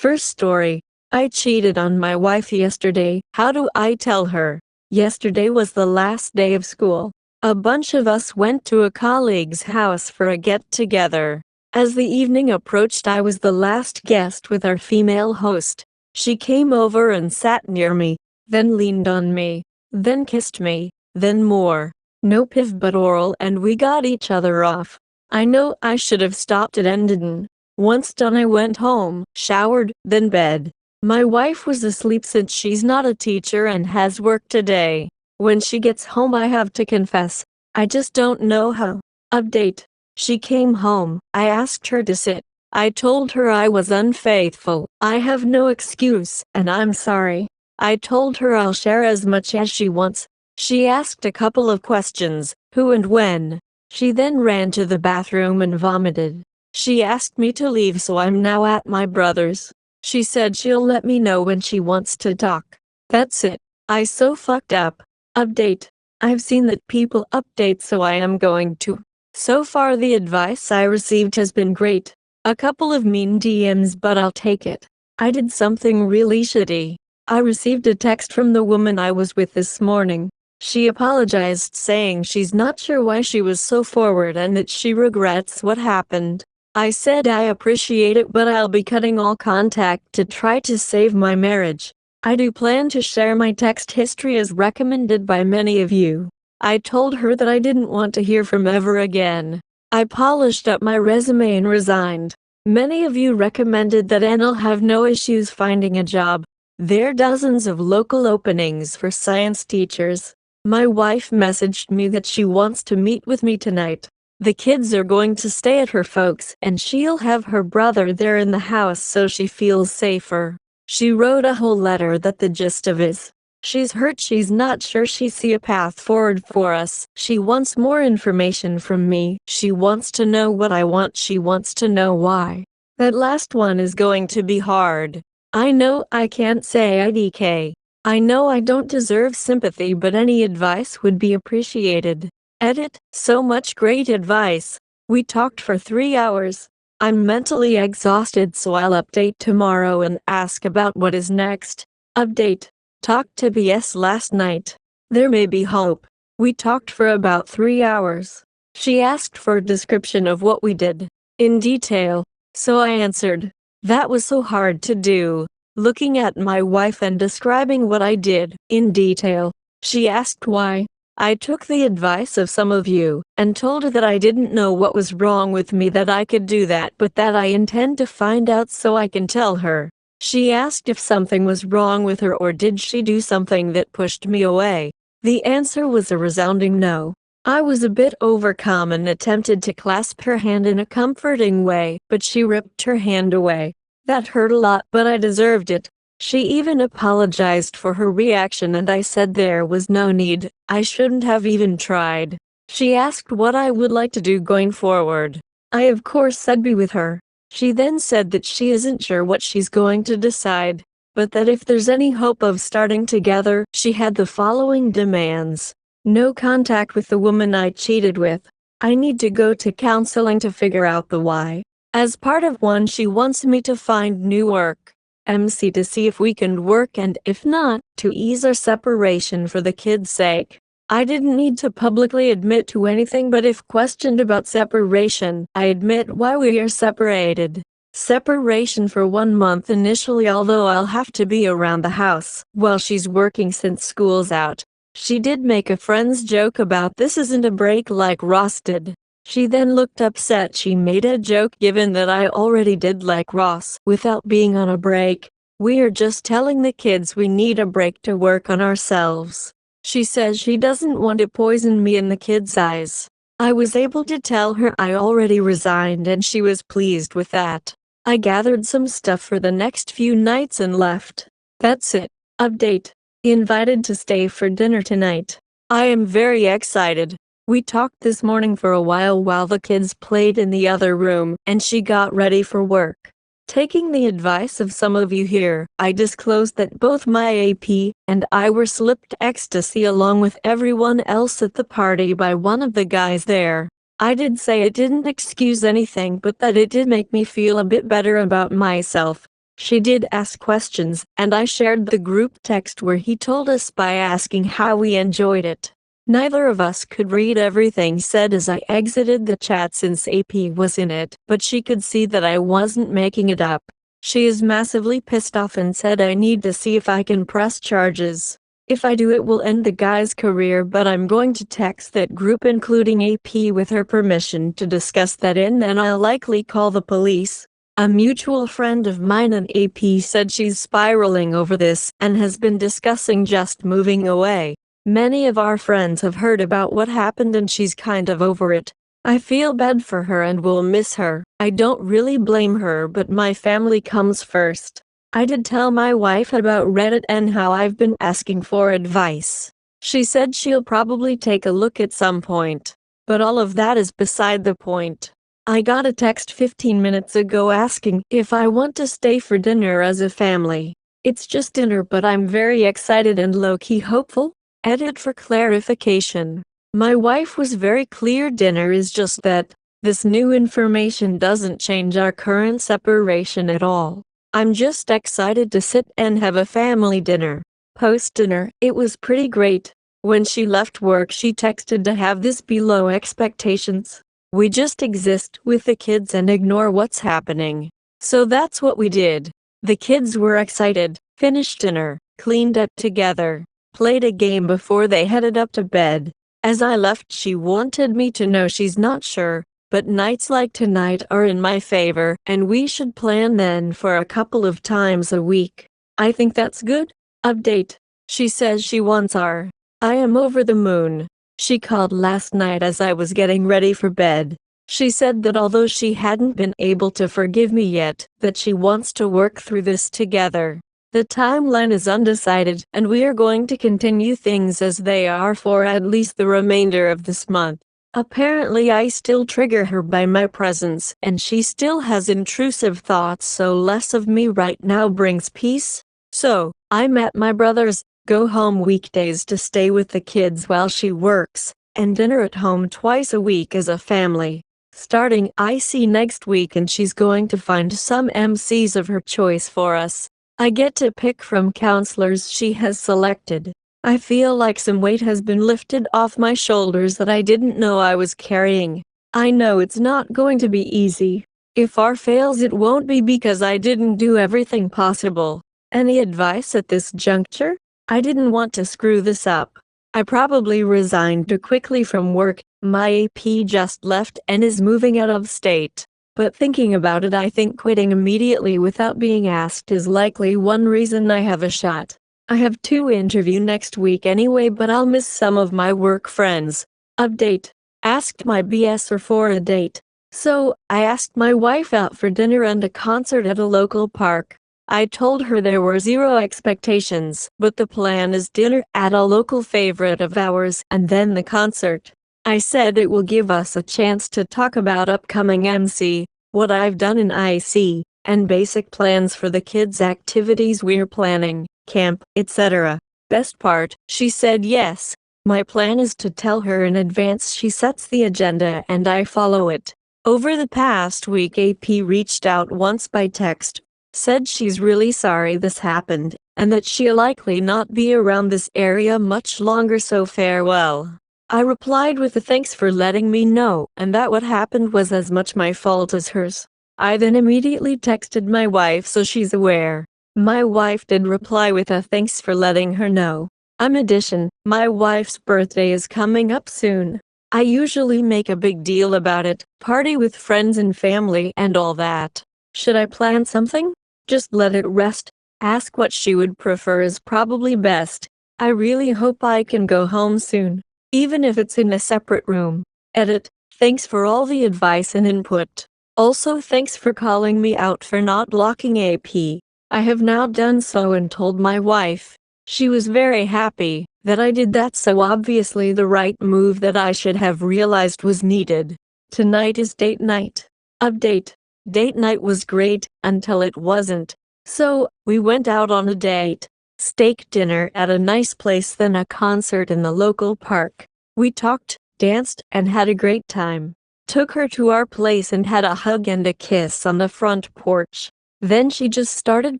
First story. I cheated on my wife yesterday. How do I tell her? Yesterday was the last day of school. A bunch of us went to a colleague's house for a get-together. As the evening approached, I was the last guest with our female host. She came over and sat near me, then leaned on me, then kissed me, then more. No piv but oral, and we got each other off. I know I should have stopped it and didn't. Once done, I went home, showered, then bed. My wife was asleep since she's not a teacher and has work today. When she gets home, I have to confess, I just don't know how. Update. She came home. I asked her to sit. I told her I was unfaithful. I have no excuse, and I'm sorry. I told her I'll share as much as she wants. She asked a couple of questions, who and when. She then ran to the bathroom and vomited. She asked me to leave, so I'm now at my brother's. She said she'll let me know when she wants to talk. That's it. I so fucked up. Update. I've seen that people update, so I am going to. So far the advice I received has been great. A couple of mean DMs, but I'll take it. I did something really shitty. I received a text from the woman I was with this morning. She apologized, saying she's not sure why she was so forward and that she regrets what happened. I said I appreciate it, but I'll be cutting all contact to try to save my marriage. I do plan to share my text history as recommended by many of you. I told her that I didn't want to hear from ever again. I polished up my resume and resigned. Many of you recommended that, and I'll have no issues finding a job. There are dozens of local openings for science teachers. My wife messaged me that she wants to meet with me tonight. The kids are going to stay at her folks, and she'll have her brother there in the house so she feels safer. She wrote a whole letter that the gist of is, she's hurt, she's not sure she see a path forward for us. She wants more information from me. She wants to know what I want. She wants to know why. That last one is going to be hard. I know I can't say IDK. I know I don't deserve sympathy, but any advice would be appreciated. Edit. So much great advice. We talked for 3 hours. I'm mentally exhausted, so I'll update tomorrow and ask about what is next. Update. Talked to BS last night. There may be hope. We talked for about 3 hours. She asked for a description of what we did, in detail, so I answered. That was so hard to do. Looking at my wife and describing what I did, in detail. She asked why. I took the advice of some of you, and told her that I didn't know what was wrong with me, that I could do that, but that I intend to find out so I can tell her. She asked if something was wrong with her, or did she do something that pushed me away. The answer was a resounding no. I was a bit overcome and attempted to clasp her hand in a comforting way, but she ripped her hand away. That hurt a lot, but I deserved it. She even apologized for her reaction, and I said there was no need. I shouldn't have even tried. She asked what I would like to do going forward. I of course said be with her. She then said that she isn't sure what she's going to decide, but that if there's any hope of starting together, she had the following demands. No contact with the woman I cheated with. I need to go to counseling to figure out the why. As part of one, she wants me to find new work. MC to see if we can work, and if not, to ease our separation for the kids' sake. I didn't need to publicly admit to anything, but if questioned about separation, I admit why we are separated. Separation for 1 month initially, although I'll have to be around the house while she's working since school's out. She did make a friend's joke about this isn't a break like Ross did. She then looked upset. She made a joke given that I already did like Ross without being on a break. We are just telling the kids we need a break to work on ourselves. She says she doesn't want to poison me in the kids' eyes. I was able to tell her I already resigned, and she was pleased with that. I gathered some stuff for the next few nights and left. That's it. Update. Invited to stay for dinner tonight. I am very excited. We talked this morning for a while the kids played in the other room, and she got ready for work. Taking the advice of some of you here, I disclosed that both my AP and I were slipped ecstasy along with everyone else at the party by one of the guys there. I did say it didn't excuse anything, but that it did make me feel a bit better about myself. She did ask questions, and I shared the group text where he told us by asking how we enjoyed it. Neither of us could read everything said as I exited the chat since AP was in it, but she could see that I wasn't making it up. She is massively pissed off and said I need to see if I can press charges. If I do, it will end the guy's career, but I'm going to text that group including AP with her permission to discuss that, and then I'll likely call the police. A mutual friend of mine and AP said she's spiraling over this and has been discussing just moving away. Many of our friends have heard about what happened and she's kind of over it. I feel bad for her and will miss her. I don't really blame her, but my family comes first. I did tell my wife about Reddit and how I've been asking for advice. She said she'll probably take a look at some point. But all of that is beside the point. I got a text 15 minutes ago asking if I want to stay for dinner as a family. It's just dinner, but I'm very excited and low-key hopeful. Edit for clarification. My wife was very clear dinner is just that. This new information doesn't change our current separation at all. I'm just excited to sit and have a family dinner. Post-dinner, it was pretty great. When she left work, she texted to have this below expectations. We just exist with the kids and ignore what's happening. So that's what we did. The kids were excited, finished dinner, cleaned up together, played a game before they headed up to bed. As I left, she wanted me to know she's not sure, but nights like tonight are in my favor, and we should plan then for a couple of times a week. I think that's good. Update. She says she wants our. I am over the moon. She called last night as I was getting ready for bed. She said that although she hadn't been able to forgive me yet, that she wants to work through this together. The timeline is undecided, and we are going to continue things as they are for at least the remainder of this month. Apparently I still trigger her by my presence, and she still has intrusive thoughts, so less of me right now brings peace. So, I'm at my brother's, go home weekdays to stay with the kids while she works, and dinner at home twice a week as a family. Starting IC next week, and she's going to find some MCs of her choice for us. I get to pick from counselors she has selected. I feel like some weight has been lifted off my shoulders that I didn't know I was carrying. I know it's not going to be easy. If our fails, it won't be because I didn't do everything possible. Any advice at this juncture? I didn't want to screw this up. I probably resigned too quickly from work. My AP just left and is moving out of state. But thinking about it, I think quitting immediately without being asked is likely one reason I have a shot. I have 2 interviews next week anyway, but I'll miss some of my work friends. Update. Asked my BSer for a date. So, I asked my wife out for dinner and a concert at a local park. I told her there were 0 expectations, but the plan is dinner at a local favorite of ours and then the concert. I said it will give us a chance to talk about upcoming MC, what I've done in IC, and basic plans for the kids' activities we're planning, camp, etc. Best part, she said yes. My plan is to tell her in advance. She sets the agenda and I follow it. Over the past week, AP reached out once by text, said she's really sorry this happened, and that she'll likely not be around this area much longer, so farewell. I replied with a thanks for letting me know, and that what happened was as much my fault as hers. I then immediately texted my wife so she's aware. My wife did reply with a thanks for letting her know. Addition, my wife's birthday is coming up soon. I usually make a big deal about it, party with friends and family and all that. Should I plan something? Just let it rest. Ask what she would prefer is probably best. I really hope I can go home soon, even if it's in a separate room. Edit. Thanks for all the advice and input. Also thanks for calling me out for not blocking AP. I have now done so and told my wife. She was very happy that I did that, so obviously the right move that I should have realized was needed. Tonight is date night. Update. Date night was great until it wasn't. So, we went out on a date. Steak dinner at a nice place, then a concert in the local park. We talked, danced, and had a great time. Took her to our place and had a hug and a kiss on the front porch. Then she just started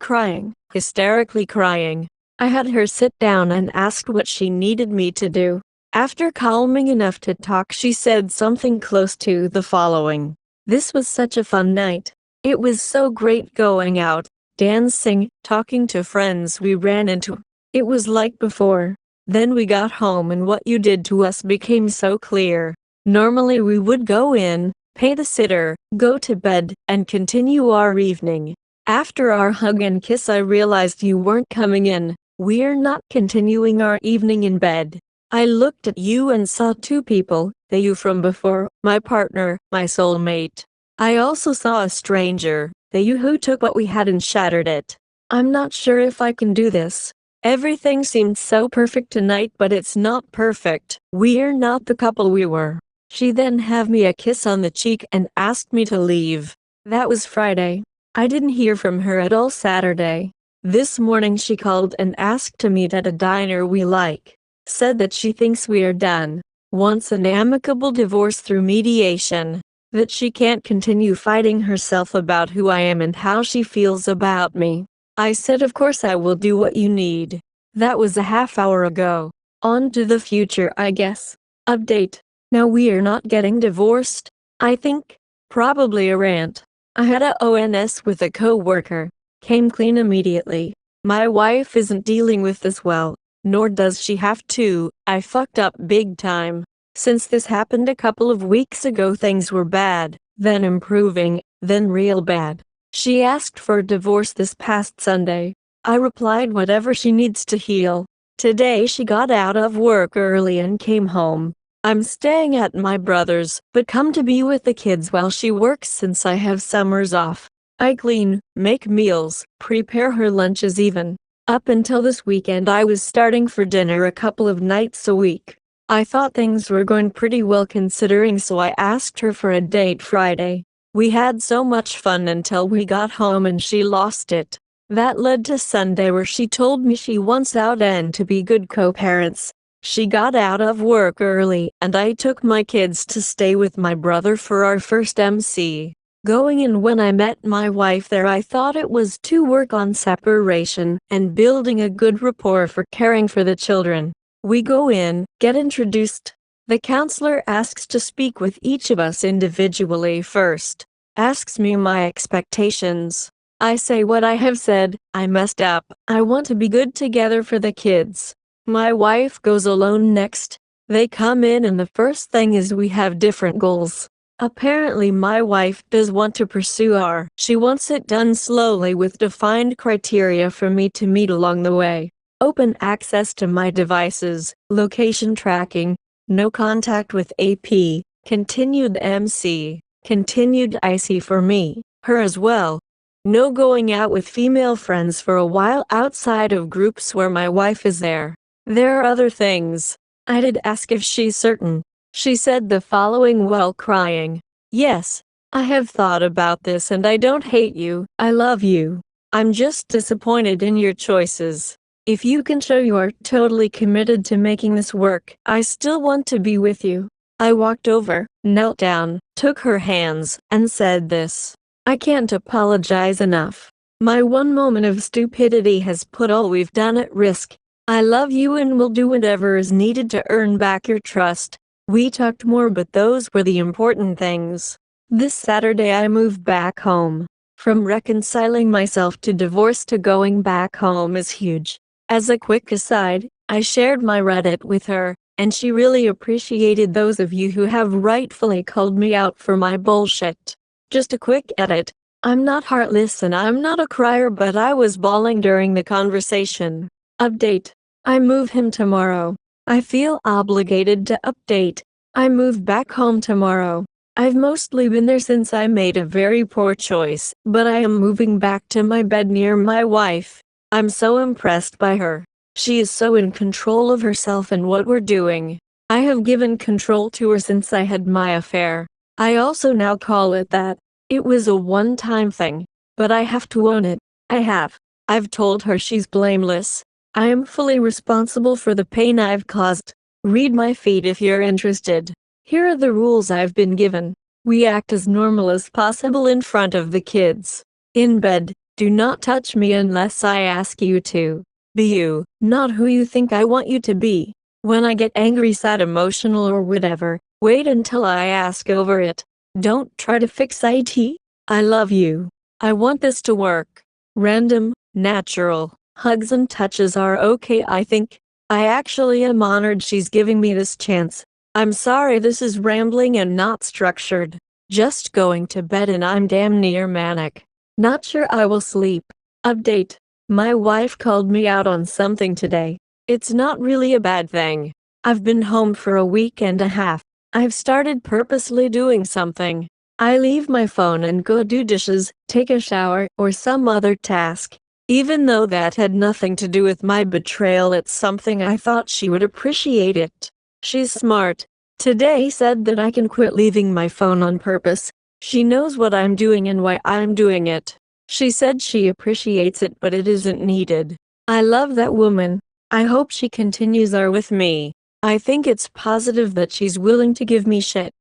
crying, hysterically crying. I had her sit down and asked what she needed me to do. After calming enough to talk, she said something close to the following. This was such a fun night. It was so great going out, dancing, talking to friends we ran into. It was like before. Then we got home and what you did to us became so clear. Normally we would go in, pay the sitter, go to bed, and continue our evening. After our hug and kiss I realized you weren't coming in. We're not continuing our evening in bed. I looked at you and saw two people, the you from before, my partner, my soulmate. I also saw a stranger, the you who took what we had and shattered it. I'm not sure if I can do this. Everything seemed so perfect tonight, but it's not perfect. We're not the couple we were. She then gave me a kiss on the cheek and asked me to leave. That was Friday. I didn't hear from her at all Saturday. This morning she called and asked to meet at a diner we like. Said that she thinks we are done. Wants an amicable divorce through mediation. That she can't continue fighting herself about who I am and how she feels about me. I said of course I will do what you need. That was a half hour ago. On to the future I guess. Update. Now we are not getting divorced. I think. Probably a rant. I had a ONS with a co-worker. Came clean immediately. My wife isn't dealing with this well, nor does she have to. I fucked up big time. Since this happened a couple of weeks ago things were bad, then improving, then real bad. She asked for a divorce this past Sunday. I replied whatever she needs to heal. Today she got out of work early and came home. I'm staying at my brother's, but come to be with the kids while she works since I have summers off. I clean, make meals, prepare her lunches even. Up until this weekend I was starting for dinner a couple of nights a week. I thought things were going pretty well considering, so I asked her for a date Friday. We had so much fun until we got home and she lost it. That led to Sunday where she told me she wants out and to be good co-parents. She got out of work early and I took my kids to stay with my brother for our first MC. Going in when I met my wife there I thought it was to work on separation and building a good rapport for caring for the children. We go in, get introduced. The counselor asks to speak with each of us individually first. Asks me my expectations. I say what I have said, I messed up, I want to be good together for the kids. My wife goes alone next. They come in and the first thing is we have different goals. Apparently my wife does want to pursue R. She wants it done slowly with defined criteria for me to meet along the way. Open access to my devices, location tracking, no contact with AP, continued MC, continued IC for me, her as well. No going out with female friends for a while outside of groups where my wife is there. There are other things. I did ask if she's certain. She said the following while crying. Yes, I have thought about this and I don't hate you, I love you. I'm just disappointed in your choices. If you can show you are totally committed to making this work, I still want to be with you. I walked over, knelt down, took her hands, and said this. I can't apologize enough. My one moment of stupidity has put all we've done at risk. I love you and will do whatever is needed to earn back your trust. We talked more, but those were the important things. This Saturday I moved back home. From reconciling myself to divorce to going back home is huge. As a quick aside, I shared my Reddit with her, and she really appreciated those of you who have rightfully called me out for my bullshit. Just a quick edit. I'm not heartless and I'm not a crier, but I was bawling during the conversation. Update. I move him tomorrow. I feel obligated to update. I move back home tomorrow. I've mostly been there since I made a very poor choice, but I am moving back to my bed near my wife. I'm so impressed by her. She is so in control of herself and what we're doing. I have given control to her since I had my affair. I also now call it that. It was a one-time thing, but I have to own it. I have. I've told her she's blameless. I am fully responsible for the pain I've caused. Read my feed if you're interested. Here are the rules I've been given. We act as normal as possible in front of the kids. In bed, Do not touch me unless I ask you to. Be you, not who you think I want you to be. When I get angry, sad, emotional, or whatever, wait until I ask over it. Don't try to fix it. I love you. I want this to work. Random, natural, hugs and touches are okay, I think. I actually am honored she's giving me this chance. I'm sorry this is rambling and not structured. Just going to bed and I'm damn near manic. Not sure I will sleep. Update. My wife called me out on something today. It's not really a bad thing. I've been home for a week and a half. I've started purposely doing something. I leave my phone and go do dishes, take a shower, or some other task. Even though that had nothing to do with my betrayal, it's something I thought she would appreciate it. She's smart. Today said that I can quit leaving my phone on purpose. She knows what I'm doing and why I'm doing it. She said she appreciates it, but it isn't needed. I love that woman. I hope she continues are with me. I think it's positive that she's willing to give me shit.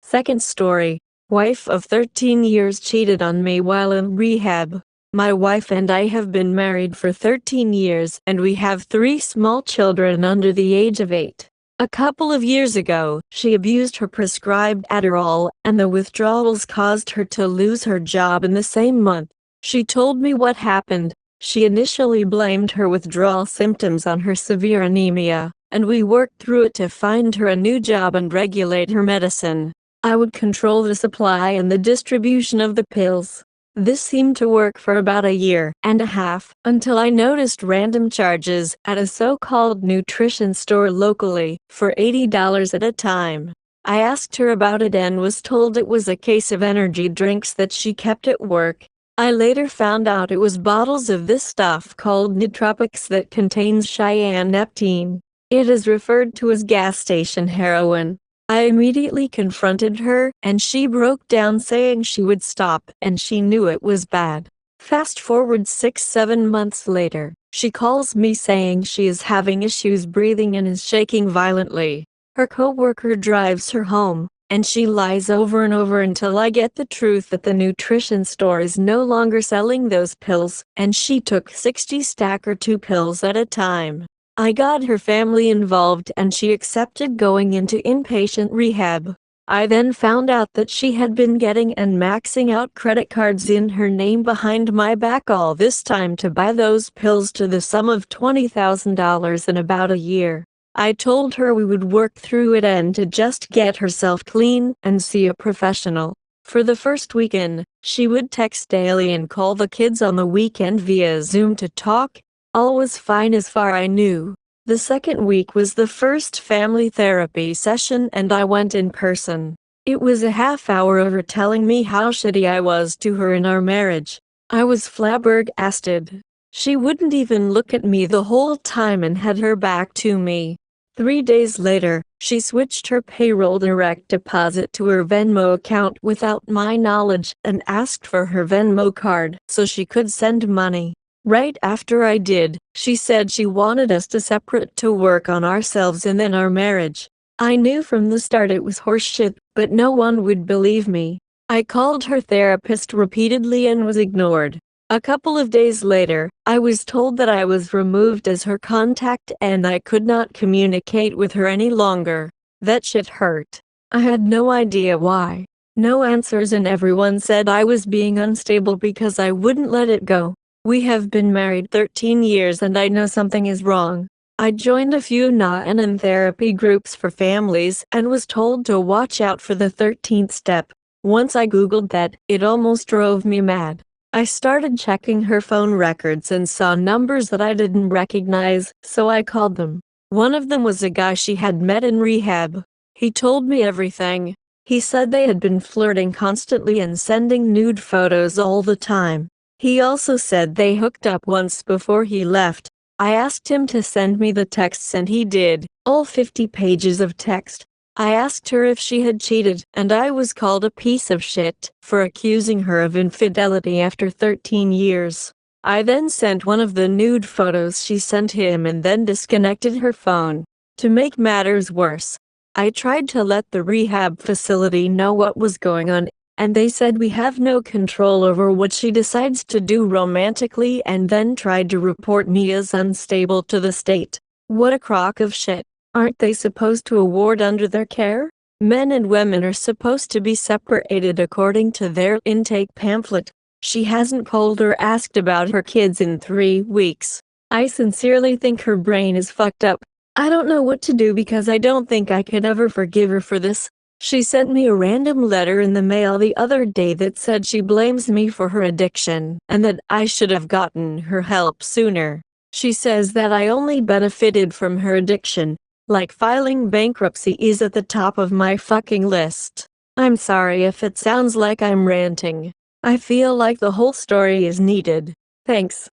Second story. Wife of 13 years cheated on me while in rehab. My wife and I have been married for 13 years and we have 3 small children under the age of 8. A couple of years ago, she abused her prescribed Adderall, and the withdrawals caused her to lose her job in the same month. She told me what happened. She initially blamed her withdrawal symptoms on her severe anemia, and we worked through it to find her a new job and regulate her medicine. I would control the supply and the distribution of the pills. This seemed to work for about a year and a half, until I noticed random charges at a so-called nutrition store locally for $80 at a time. I asked her about it and was told it was a case of energy drinks that she kept at work. I later found out it was bottles of this stuff called nootropics that contains cyaneptine. It is referred to as gas station heroin. I immediately confronted her, and she broke down saying she would stop, and she knew it was bad. Fast forward 6-7 months later, she calls me saying she is having issues breathing and is shaking violently. Her coworker drives her home, and she lies over and over until I get the truth that the nutrition store is no longer selling those pills, and she took 60 stack or 2 pills at a time. I got her family involved and she accepted going into inpatient rehab. I then found out that she had been getting and maxing out credit cards in her name behind my back all this time to buy those pills to the sum of $20,000 in about a year. I told her we would work through it and to just get herself clean and see a professional. For the first weekend, she would text daily and call the kids on the weekend via Zoom to talk. All was fine as far I knew. The second week was the first family therapy session and I went in person. It was a half hour of her telling me how shitty I was to her in our marriage. I was flabbergasted. She wouldn't even look at me the whole time and had her back to me. 3 days later, she switched her payroll direct deposit to her Venmo account without my knowledge and asked for her Venmo card so she could send money. Right after I did, she said she wanted us to separate to work on ourselves and then our marriage. I knew from the start it was horseshit, but no one would believe me. I called her therapist repeatedly and was ignored. A couple of days later, I was told that I was removed as her contact and I could not communicate with her any longer. That shit hurt. I had no idea why. No answers and everyone said I was being unstable because I wouldn't let it go. We have been married 13 years and I know something is wrong. I joined a few Na-Anon therapy groups for families and was told to watch out for the 13th step. Once I googled that, it almost drove me mad. I started checking her phone records and saw numbers that I didn't recognize, so I called them. One of them was a guy she had met in rehab. He told me everything. He said they had been flirting constantly and sending nude photos all the time. He also said they hooked up once before he left. I asked him to send me the texts and he did, all 50 pages of text. I asked her if she had cheated and I was called a piece of shit for accusing her of infidelity after 13 years. I then sent one of the nude photos she sent him and then disconnected her phone. To make matters worse, I tried to let the rehab facility know what was going on, and they said we have no control over what she decides to do romantically, and then tried to report me as unstable to the state. What a crock of shit. Aren't they supposed to award under their care? Men and women are supposed to be separated according to their intake pamphlet. She hasn't called or asked about her kids in 3 weeks. I sincerely think her brain is fucked up. I don't know what to do because I don't think I could ever forgive her for this. She sent me a random letter in the mail the other day that said she blames me for her addiction and that I should have gotten her help sooner. She says that I only benefited from her addiction, like filing bankruptcy is at the top of my fucking list. I'm sorry if it sounds like I'm ranting. I feel like the whole story is needed. Thanks.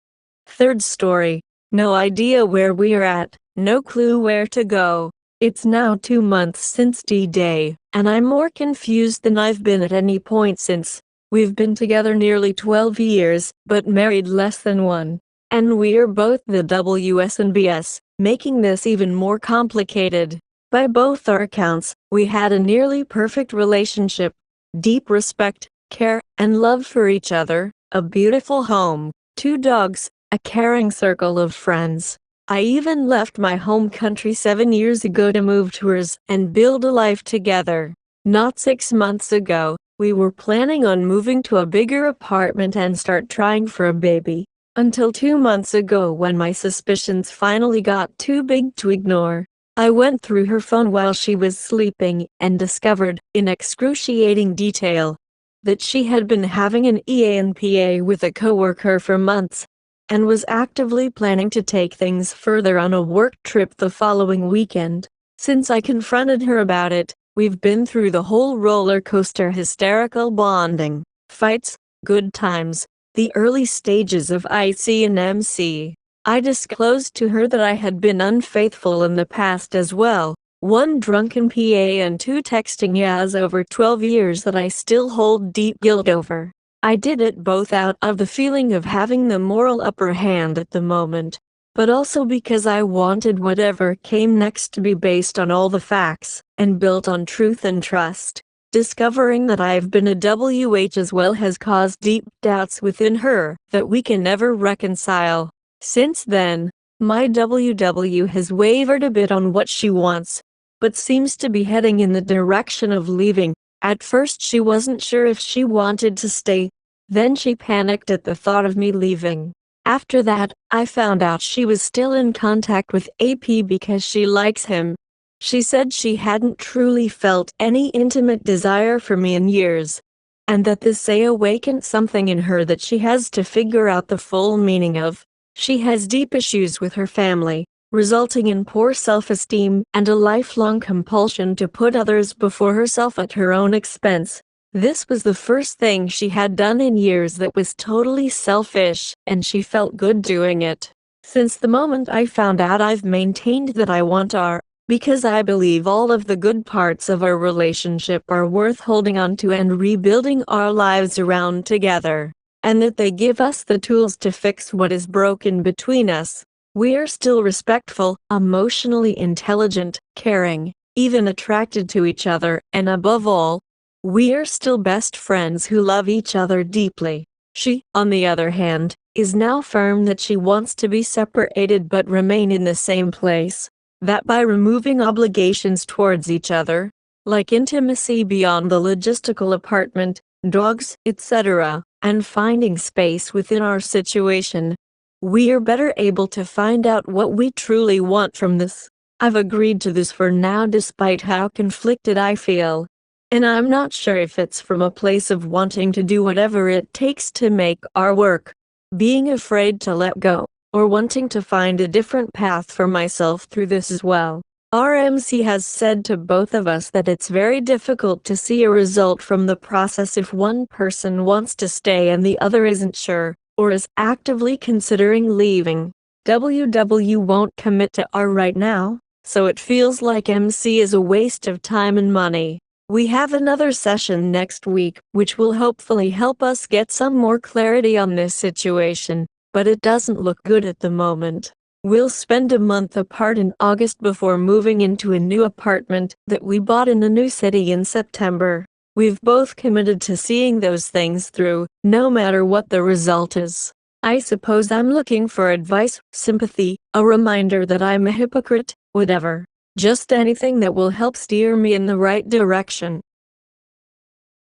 Third story. No idea where we're at, no clue where to go. It's now 2 months since D-Day, and I'm more confused than I've been at any point since. We've been together nearly 12 years, but married less than 1. And we're both the WS and BS, making this even more complicated. By both our accounts, we had a nearly perfect relationship. Deep respect, care, and love for each other, a beautiful home, 2 dogs, a caring circle of friends. I even left my home country 7 years ago to move to hers and build a life together. Not 6 months ago, we were planning on moving to a bigger apartment and start trying for a baby. Until 2 months ago when my suspicions finally got too big to ignore. I went through her phone while she was sleeping and discovered, in excruciating detail, that she had been having an EANPA with a coworker for months, and was actively planning to take things further on a work trip the following weekend. Since I confronted her about it, we've been through the whole roller coaster: hysterical bonding, fights, good times, the early stages of IC and MC. I disclosed to her that I had been unfaithful in the past as well, 1 drunken PA and 2 texting ya's over 12 years that I still hold deep guilt over. I did it both out of the feeling of having the moral upper hand at the moment, but also because I wanted whatever came next to be based on all the facts, and built on truth and trust. Discovering that I've been a WH as well has caused deep doubts within her that we can never reconcile. Since then, my WW has wavered a bit on what she wants, but seems to be heading in the direction of leaving. At first she wasn't sure if she wanted to stay, then she panicked at the thought of me leaving. After that, I found out she was still in contact with AP because she likes him. She said she hadn't truly felt any intimate desire for me in years, and that this awakened something in her that she has to figure out the full meaning of. She has deep issues with her family, resulting in poor self-esteem and a lifelong compulsion to put others before herself at her own expense. This was the first thing she had done in years that was totally selfish, and she felt good doing it. Since the moment I found out, I've maintained that I want our, because I believe all of the good parts of our relationship are worth holding on to and rebuilding our lives around together, and that they give us the tools to fix what is broken between us. We're still respectful, emotionally intelligent, caring, even attracted to each other, and above all, we're still best friends who love each other deeply. She, on the other hand, is now firm that she wants to be separated but remain in the same place. That by removing obligations towards each other, like intimacy beyond the logistical apartment, dogs, etc., and finding space within our situation, we're better able to find out what we truly want from this. I've agreed to this for now despite how conflicted I feel. And I'm not sure if it's from a place of wanting to do whatever it takes to make our work, being afraid to let go, or wanting to find a different path for myself through this as well. RMC has said to both of us that it's very difficult to see a result from the process if one person wants to stay and the other isn't sure, or is actively considering leaving. WW won't commit to R right now, so it feels like MC is a waste of time and money. We have another session next week, which will hopefully help us get some more clarity on this situation, but it doesn't look good at the moment. We'll spend a month apart in August before moving into a new apartment that we bought in a new city in September. We've both committed to seeing those things through, no matter what the result is. I suppose I'm looking for advice, sympathy, a reminder that I'm a hypocrite, whatever. Just anything that will help steer me in the right direction.